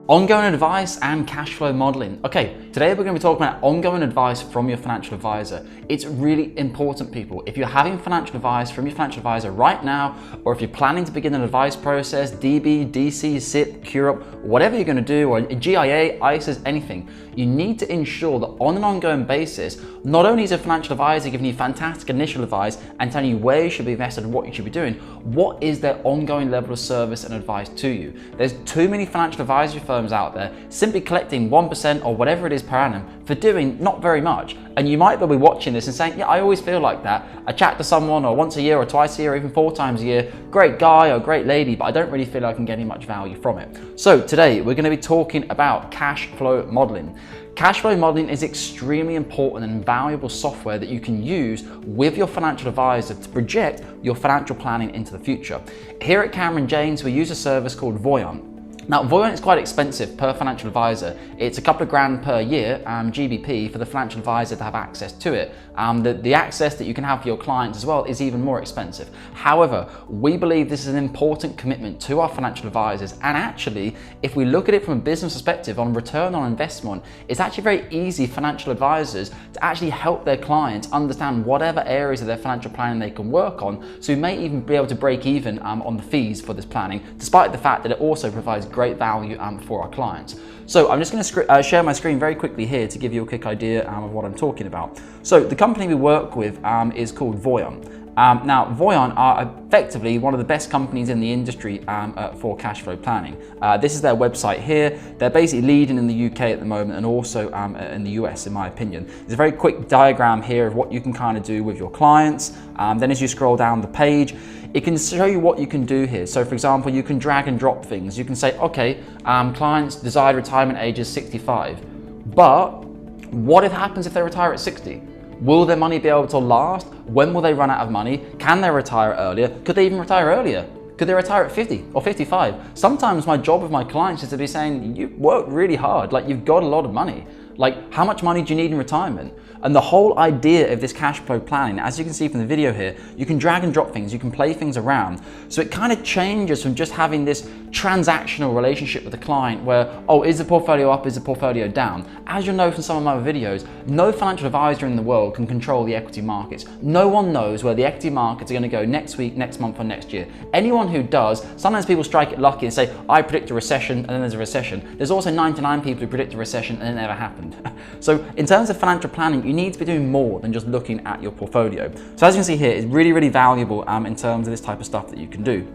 Ongoing advice and cash flow modeling. Okay, today we're going to be talking about ongoing advice from your financial advisor. It's really important, people. If you're having financial advice from your financial advisor right now, or if you're planning to begin an advice process, DB, DC, SIP, CURE, whatever you're going to do, or GIA, ISAs, anything, you need to ensure that on an ongoing basis, not only is a financial advisor giving you fantastic initial advice and telling you where you should be invested and what you should be doing, what is their ongoing level of service and advice to you? There's too many financial advisory firms out there simply collecting 1% or whatever it is per annum for doing not very much. And you might be watching this and saying, yeah, I always feel like that. I chat to someone or once a year or twice a year or even 4 times a year, great guy or great lady, but I don't really feel like I'm getting much value from it. So today we're going to be talking about cash flow modeling. Cash flow modeling is extremely important and valuable software that you can use with your financial advisor to project your financial planning into the future. Here at Cameron James, we use a service called Voyant. Now, Voyant is quite expensive per financial advisor. It's a couple of grand per year, GBP, for the financial advisor to have access to it. The access that you can have for your clients as well is even more expensive. However, we believe this is an important commitment to our financial advisors. And actually, if we look at it from a business perspective on return on investment, it's actually very easy for financial advisors to actually help their clients understand whatever areas of their financial planning they can work on. So we may even be able to break even on the fees for this planning, despite the fact that it also provides great value for our clients. So I'm just going to share my screen very quickly here to give you a quick idea of what I'm talking about. So the company we work with is called Voyant. Now, Voyant are effectively one of the best companies in the industry for cash flow planning. This is their website here. They're basically leading in the UK at the moment and also in the US, in my opinion. There's a very quick diagram here of what you can kind of do with your clients. Then as you scroll down the page, it can show you what you can do here. So for example, you can drag and drop things. You can say, okay, clients' desired retirement age is 65, but what happens if they retire at 60? Will their money be able to last? When will they run out of money? Can they retire earlier? Could they even retire earlier? Could they retire at 50 or 55? Sometimes my job with my clients is to be saying, you worked really hard, like you've got a lot of money. Like, how much money do you need in retirement? And the whole idea of this cash flow planning, as you can see from the video here, you can drag and drop things, you can play things around. So it kind of changes from just having this transactional relationship with the client where, oh, is the portfolio up, is the portfolio down? As you'll know from some of my other videos, no financial advisor in the world can control the equity markets. No one knows where the equity markets are going to go next week, next month, or next year. Anyone who does, sometimes people strike it lucky and say, I predict a recession, and then there's a recession. There's also 99 people who predict a recession and it never happened. So in terms of financial planning, you need to be doing more than just looking at your portfolio. So as you can see here, it's really, really valuable in terms of this type of stuff that you can do.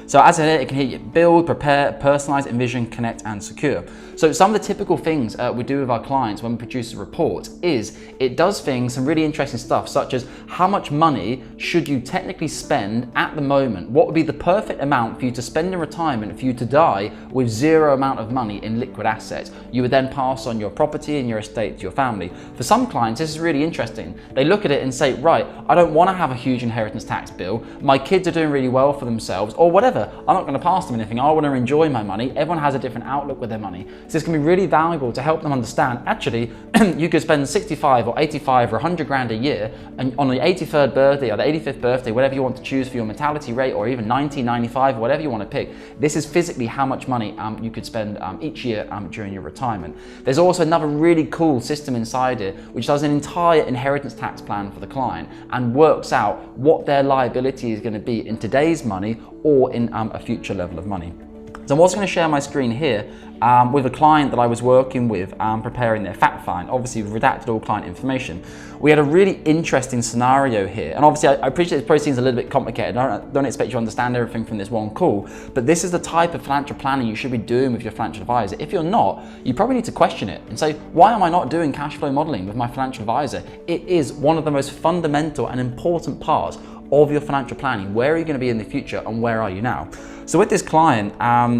So as I said, it can help you build, prepare, personalize, envision, connect, and secure. So some of the typical things we do with our clients when we produce a report is it does some really interesting stuff, such as how much money should you technically spend at the moment? What would be the perfect amount for you to spend in retirement for you to die with zero amount of money in liquid assets? You would then pass on your property and your estate to your family. For some clients, this is really interesting. They look at it and say, right, I don't want to have a huge inheritance tax bill. My kids are doing really well for themselves, or whatever. I'm not going to pass them anything. I want to enjoy my money. Everyone has a different outlook with their money. So this can be really valuable to help them understand, actually, you could spend 65 or 85 or 100 grand a year, and on the 83rd birthday or the 85th birthday, whatever you want to choose for your mortality rate, or even 90, 95, whatever you want to pick, this is physically how much money you could spend each year during your retirement. There's also another really cool system inside it, which does an entire inheritance tax plan for the client and works out what their liability is going to be in today's money or in a future level of money. So I'm also going to share my screen here with a client that I was working with preparing their fact find. Obviously, we've redacted all client information. We had a really interesting scenario here, and obviously I appreciate this probably seems a little bit complicated. I don't expect you to understand everything from this one call, but this is the type of financial planning you should be doing with your financial advisor. If you're not, you probably need to question it and say, why am I not doing cash flow modeling with my financial advisor? It is one of the most fundamental and important parts of your financial planning. Where are you going to be in the future and where are you now? So with this client,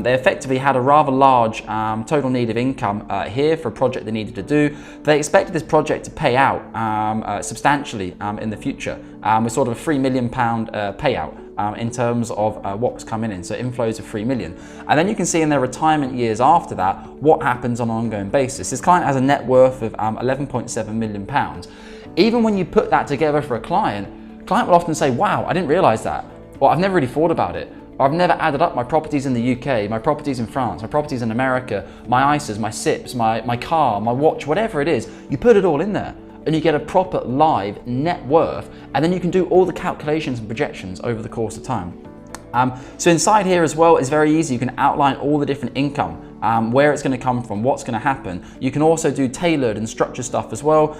they effectively had a rather large total need of income here for a project they needed to do. They expected this project to pay out substantially in the future with sort of a £3 million payout in terms of what was coming in, so inflows of 3 million. And then you can see in their retirement years after that, what happens on an ongoing basis. This client has a net worth of £11.7 million. Even when you put that together for a client will often say, wow, I didn't realize that. Well, I've never really thought about it. Or I've never added up my properties in the UK, my properties in France, my properties in America, my ISAs, my SIPs, my car, my watch, whatever it is. You put it all in there and you get a proper live net worth, and then you can do all the calculations and projections over the course of time. So inside here as well, it's very easy. You can outline all the different income, where it's going to come from, what's going to happen. You can also do tailored and structured stuff as well.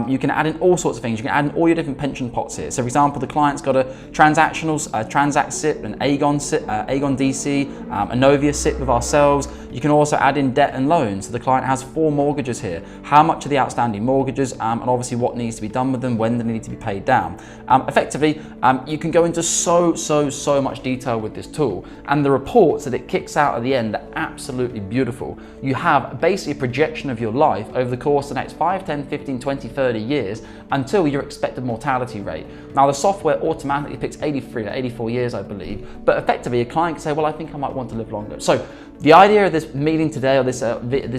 You can add in all sorts of things. You can add in all your different pension pots here. So for example, the client's got a transactional, Transact SIP, an Aegon SIP, Aegon DC, a Novia SIP with ourselves. You can also add in debt and loans. So the client has 4 mortgages here. How much are the outstanding mortgages, and obviously what needs to be done with them, when they need to be paid down. Effectively, you can go into so much detail with this tool, and the reports that it kicks out at the end are absolutely beautiful. You have basically a projection of your life over the course of the next 5, 10, 15, 20, 30 years until your expected mortality rate. Now the software automatically picks 83 or 84 years, I believe, but effectively a client can say, well, I think I might want to live longer. So the idea of this meeting today, or this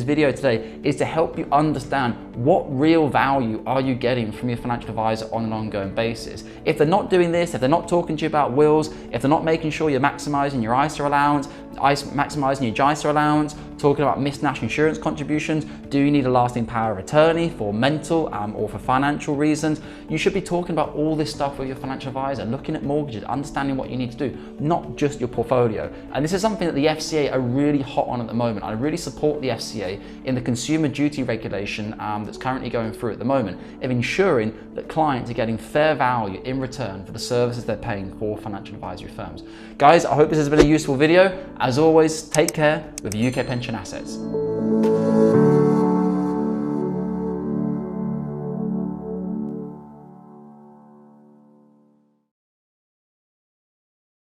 video today, is to help you understand what real value are you getting from your financial advisor on an ongoing basis. If they're not doing this, if they're not talking to you about wills, if they're not making sure you're maximizing your ISA allowance, maximizing your JISA allowance, talking about missed national insurance contributions, do you need a lasting power of attorney for mental or for financial reasons? You should be talking about all this stuff with your financial advisor, looking at mortgages, understanding what you need to do, not just your portfolio. And this is something that the FCA are really hot on at the moment. I really support the FCA in the consumer duty regulation that's currently going through at the moment, of ensuring that clients are getting fair value in return for the services they're paying for financial advisory firms. Guys, I hope this has been a useful video. As always, take care with UK Pension Assets.